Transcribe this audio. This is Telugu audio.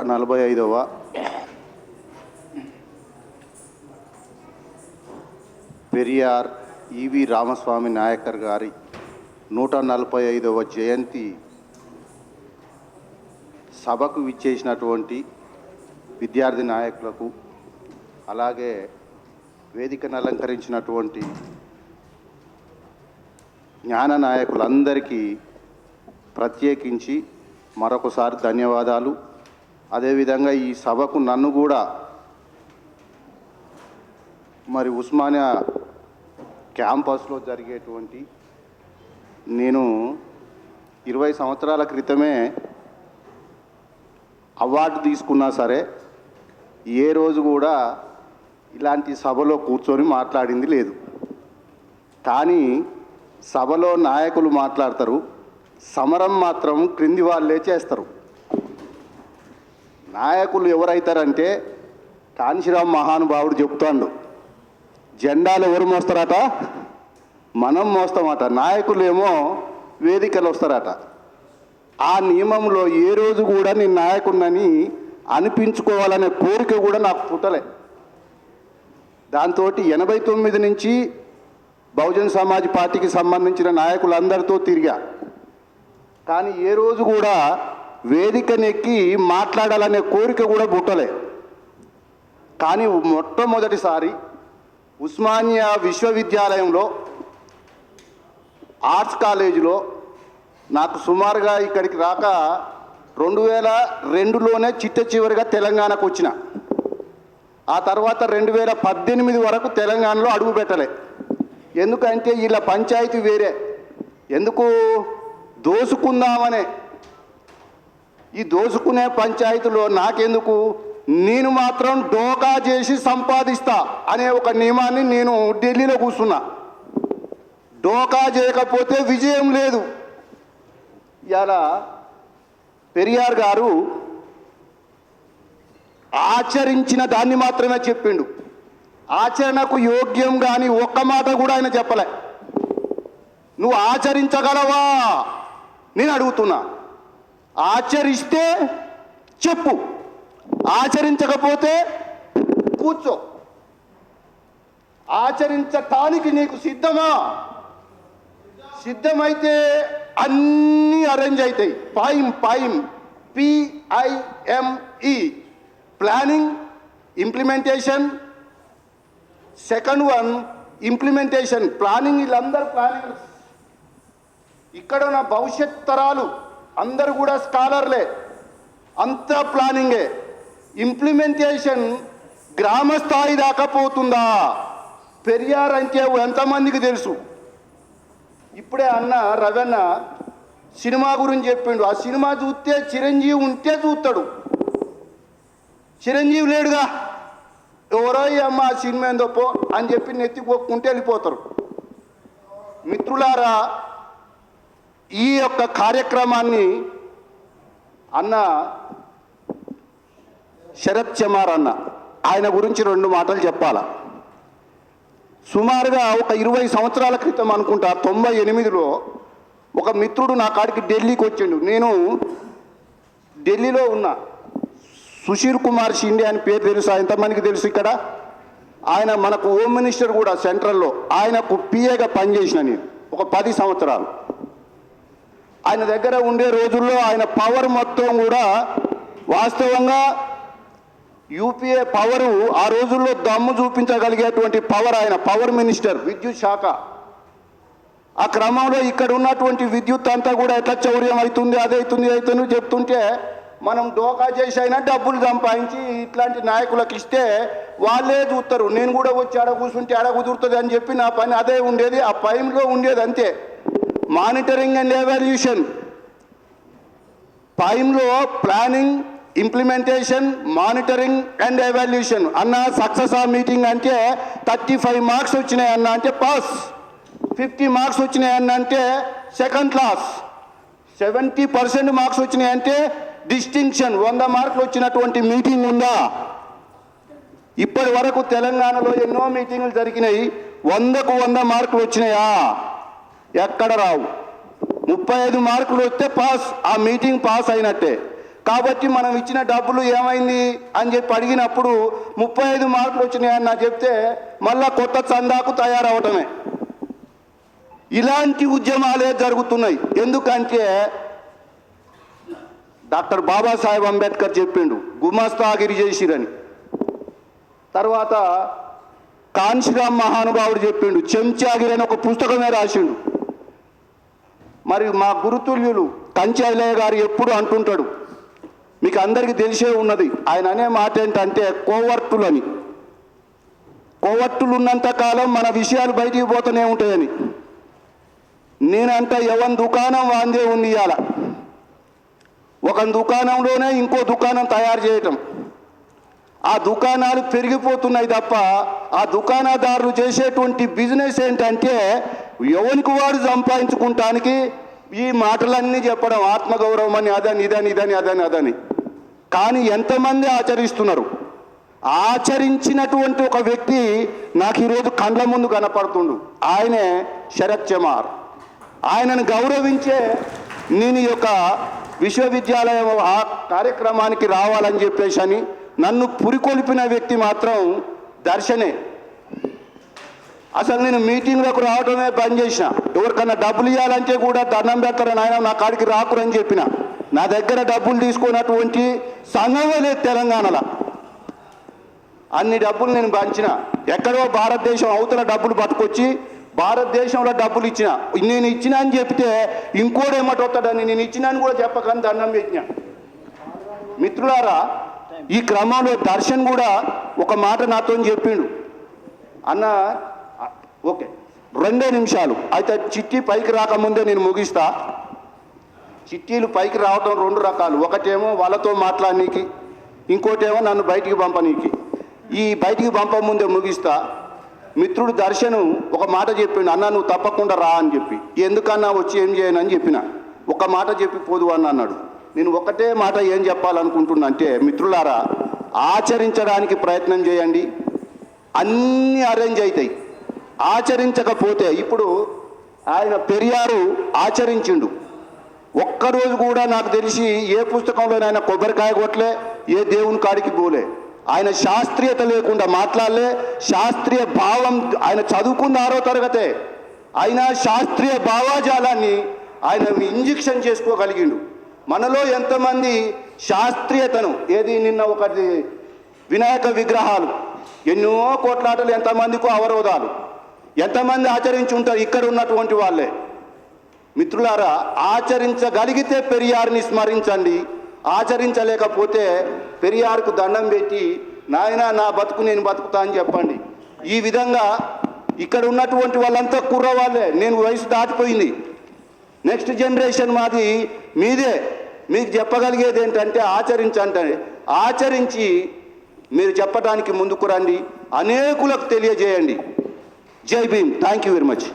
145వ పెరియార్ ఈవి రామస్వామి నాయకర్ గారి 145వ జయంతి సభకు విచ్చేసినటువంటి విద్యార్థి నాయకులకు, అలాగే వేదికను అలంకరించినటువంటి జ్ఞాన నాయకులందరికీ ప్రత్యేకించి మరొకసారి ధన్యవాదాలు. అదేవిధంగా ఈ సభకు నన్ను కూడా మరి ఉస్మానియా క్యాంపస్లో జరిగేటువంటి, నేను 20 సంవత్సరాల క్రితమే అవార్డు తీసుకున్నా సరే ఏ రోజు కూడా ఇలాంటి సభలో కూర్చొని మాట్లాడింది లేదు. కానీ సభలో నాయకులు మాట్లాడతారు, సమరం మాత్రం క్రింది వాళ్ళే చేస్తారు. నాయకులు ఎవరైతారంటే కాంశీరామ్ మహానుభావుడు చెప్తాడు, జెండాలు ఎవరు మోస్తారట, మనం మోస్తామట, నాయకులు ఏమో వేదికలు వస్తారట. ఆ నియమంలో ఏ రోజు కూడా నేను నాయకుడినని అనిపించుకోవాలనే కోరిక కూడా నాకు పుట్టలే. దాంతో 89 నుంచి బహుజన్ సమాజ్ పార్టీకి సంబంధించిన నాయకులందరితో తిరిగా, కానీ ఏ రోజు కూడా వేదికనెక్కి మాట్లాడాలనే కోరిక కూడా పుట్టలే. కానీ మొట్టమొదటిసారి ఉస్మానియా విశ్వవిద్యాలయంలో ఆర్ట్స్ కాలేజీలో నాకు సుమారుగా ఇక్కడికి రాక 2002లోనే చిట్ట చివరిగా తెలంగాణకు వచ్చిన. ఆ తర్వాత 2018 వరకు తెలంగాణలో అడుగు పెట్టలే. ఎందుకంటే వీళ్ళ పంచాయతీ వేరే, ఎందుకు దోసుకుందామనే, ఈ దోసుకునే పంచాయతీలో నాకెందుకు, నేను మాత్రం డోకా చేసి సంపాదిస్తా అనే ఒక నియమాన్ని నేను ఢిల్లీలో కూర్చున్నా. డోకా చేయకపోతే విజయం లేదు. ఇలా పెరియార్ గారు ఆచరించిన దాన్ని మాత్రమే చెప్పిండు, ఆచరణకు యోగ్యం కానీ ఒక్క మాట కూడా ఆయన చెప్పలే. నువ్వు ఆచరించగలవా నేను అడుగుతున్నా, ఆచరిస్తే చెప్పు, ఆచరించకపోతే కూర్చో. ఆచరించటానికి నీకు సిద్ధమా? సిద్ధమైతే అన్నీ అరేంజ్ అవుతాయి. PIME planning, implementation. Second one implementation. Planning, వీళ్ళందరూ ప్లానింగ్. ఇక్కడ ఉన్న భవిష్యత్ తరాలు అందరూ కూడా స్కాలర్లే, అంతా ప్లానింగే. ఇంప్లిమెంటేషన్ గ్రామ స్థాయి దాకా పోతుందా? పెరియార్ అంటే ఎంతమందికి తెలుసు? ఇప్పుడే అన్న రవన్న సినిమా గురించి చెప్పిండు. ఆ సినిమా చూస్తే చిరంజీవి ఉంటే చూస్తాడు, చిరంజీవి లేడుగా, ఎవరో అమ్మ ఆ సినిమా ఏందో పో అని చెప్పి నెత్తిపోక్కుంటే వెళ్ళిపోతారు. మిత్రులారా, ఈ యొక్క కార్యక్రమాన్ని అన్న శరత్ చమార్ అన్న, ఆయన గురించి 2 మాటలు చెప్పాల. సుమారుగా ఒక 20 సంవత్సరాల క్రితం అనుకుంటా, 98లో ఒక మిత్రుడు నా కాడికి ఢిల్లీకి వచ్చిండు. నేను ఢిల్లీలో ఉన్నా. సుశీల్ కుమార్ షిండే అని పేరు తెలుసు, ఎంతమందికి తెలుసు ఇక్కడ? ఆయన మనకు హోమ్ మినిస్టర్ కూడా సెంట్రల్లో, ఆయనకు పిఏగా పనిచేసిన నేను ఒక 10 సంవత్సరాలు. ఆయన దగ్గర ఉండే రోజుల్లో ఆయన పవర్ మొత్తం కూడా వాస్తవంగా యూపీఏ పవరు ఆ రోజుల్లో దమ్ము చూపించగలిగేటువంటి పవర్, ఆయన పవర్ మినిస్టర్, విద్యుత్ శాఖ. ఆ క్రమంలో ఇక్కడ ఉన్నటువంటి విద్యుత్ అంతా కూడా ఎట్లా చౌర్యం అవుతుంది, అవుతుంది చెప్తుంటే మనం డోకా చేసి అయినా డబ్బులు సంపాదించి ఇట్లాంటి నాయకులకు ఇస్తే వాళ్ళే చూస్తారు. నేను కూడా వచ్చి ఆడ కూర్చుంటే ఆడ కుదురుతుంది అని చెప్పి నా పని అదే ఉండేది. ఆ PIMEలో ఉండేది అంతే, మానిటరింగ్ అండ్ ఎవాల్యూషన్. PIMEలో planning, implementation, monitoring and evaluation. అన్న సక్సెస్ ఆ మీటింగ్ అంటే 35 మార్క్స్ వచ్చినాయి అన్న అంటే పాస్, 50 మార్క్స్ వచ్చినాయి అన్న అంటే సెకండ్ క్లాస్, 70% మార్క్స్ వచ్చినాయి అంటే డిస్టింక్షన్. 100 మార్కులు వచ్చినటువంటి మీటింగ్ ఉందా? ఇప్పటి వరకు తెలంగాణలో ఎన్నో మీటింగులు జరిగినాయి, 100కు 100 మార్కులు వచ్చినాయా? ఎక్కడ రావు. 35 మార్కులు వస్తే పాస్, ఆ మీటింగ్ పాస్ అయినట్టే. కాబట్టి మనం ఇచ్చిన డబ్బులు ఏమైంది అని చెప్పి అడిగినప్పుడు 35 మార్కులు వచ్చినాయని నాకు చెప్తే మళ్ళా కొత్త చందాకు తయారవటమే. ఇలాంటి ఉద్యమాలే జరుగుతున్నాయి. ఎందుకంటే డాక్టర్ బాబాసాహెబ్ అంబేద్కర్ చెప్పిండు గుమస్తాగిరి చేసిరని. తర్వాత కాన్షిరామ్ మహానుభావుడు చెప్పిండు చెంచాగిరి అని ఒక పుస్తకమే రాసిండు. మరి మా గురుతుల్యులు కంచెలయ్య గారు ఎప్పుడు అంటుంటాడు, మీకు అందరికీ తెలిసే ఉన్నది, ఆయన అనే మాట ఏంటంటే కోవర్టులని. కోవర్టులు ఉన్నంత కాలం మన విషయాలు బయటికి పోతూనే ఉంటాయని. నేనంట ఎవరి దుకాణం వాందే ఉంది ఇవాళ. ఒక దుకాణంలోనే ఇంకో దుకాణం తయారు చేయటం. ఆ దుకాణాలు పెరిగిపోతున్నాయి తప్ప ఆ దుకాణదారులు చేసేటువంటి బిజినెస్ ఏంటంటే ఎవరికి వాడు సంపాదించుకుంటానికి ఈ మాటలన్నీ చెప్పడం, ఆత్మగౌరవం అని అదని ఇదని ఇదని అదని అదని. కానీ ఎంతమంది ఆచరిస్తున్నారు? ఆచరించినటువంటి ఒక వ్యక్తి నాకు ఈరోజు కండ్ల ముందు కనపడుతుండు. ఆయనే శరత్ చమార్. ఆయనను గౌరవించే నేను ఈ యొక్క విశ్వవిద్యాలయం ఆ కార్యక్రమానికి రావాలని చెప్పేసి అని నన్ను పురికొల్పిన వ్యక్తి మాత్రం దర్శనే. అసలు నేను మీటింగ్లకు రావడమే బంద్ చేసిన. ఎవరికన్నా డబ్బులు ఇవ్వాలంటే కూడా దండం పెడతారని ఆయన నా కాడికి రాకురని చెప్పిన. నా దగ్గర డబ్బులు తీసుకున్నటువంటి సంఘమే లేదు తెలంగాణలో. అన్ని డబ్బులు నేను పంచిన. ఎక్కడో భారతదేశం అవతల డబ్బులు పట్టుకొచ్చి భారతదేశంలో డబ్బులు ఇచ్చిన. నేను ఇచ్చిన అని చెప్తే ఇంకోడేమటొస్తాడని నేను ఇచ్చిన అని కూడా చెప్పకని దండం పెట్టిన. మిత్రులారా, ఈ క్రమంలో దర్శన్ కూడా ఒక మాట నాతో చెప్పిండు. అన్న ఓకే 2 నిమిషాలు అయితే చిట్టి పైకి రాకముందే నేను ముగిస్తా. చిట్టీలు పైకి రావడం 2 రకాలు. ఒకటేమో వాళ్ళతో మాట్లాడనీకి, ఇంకోటేమో నన్ను బయటికి పంపనీకి. ఈ బయటికి పంపముందే ముగిస్తా. మిత్రుడు దర్శను ఒక మాట చెప్పిండు, అన్న నువ్వు తప్పకుండా రా అని చెప్పి. ఎందుకన్నా వచ్చి ఏం చేయను అని చెప్పిన. ఒక మాట చెప్పి పోదు అన్న అన్నాడు. నేను ఒకటే మాట ఏం చెప్పాలనుకుంటున్నా అంటే, మిత్రులారా ఆచరించడానికి ప్రయత్నం చేయండి, అన్నీ అరేంజ్ అవుతాయి. ఆచరించకపోతే ఇప్పుడు ఆయన పెరియారు ఆచరించిండు. ఒక్కరోజు కూడా నాకు తెలిసి ఏ పుస్తకంలోనైనా కొబ్బరికాయ కొట్టలే, ఏ దేవుని కాడికి పోలే. ఆయన శాస్త్రీయత లేకుండా మాట్లాడలే. శాస్త్రీయ భావం ఆయన చదువుకున్న 6వ తరగతే ఆయన శాస్త్రీయ భావాజాలాన్ని ఆయన ఇంజెక్షన్ చేసుకోగలిగిండు. మనలో ఎంతమంది శాస్త్రీయతను ఏది నిన్న ఒకటి వినాయక విగ్రహాలు ఎన్నో కోట్లాటలు, ఎంతమందికో అవరోధాలు, ఎంతమంది ఆచరించి ఉంటారు ఇక్కడ ఉన్నటువంటి వాళ్ళే. మిత్రులారా, ఆచరించగలిగితే పెరియార్ని స్మరించండి. ఆచరించలేకపోతే పెరియార్కు దండం పెట్టి నాయన నా బతుకు నేను బతుకుతా అని చెప్పండి. ఈ విధంగా ఇక్కడ ఉన్నటువంటి వాళ్ళంతా కుర్రవాళ్ళే. నేను వయసు దాటిపోయింది. నెక్స్ట్ జనరేషన్ మాది మీదే. మీకు చెప్పగలిగేది ఏంటంటే ఆచరించండి. ఆచరించి మీరు చెప్పడానికి ముందుకు రండి, అనేకులకు తెలియజేయండి. జై Bhim. Thank you very much.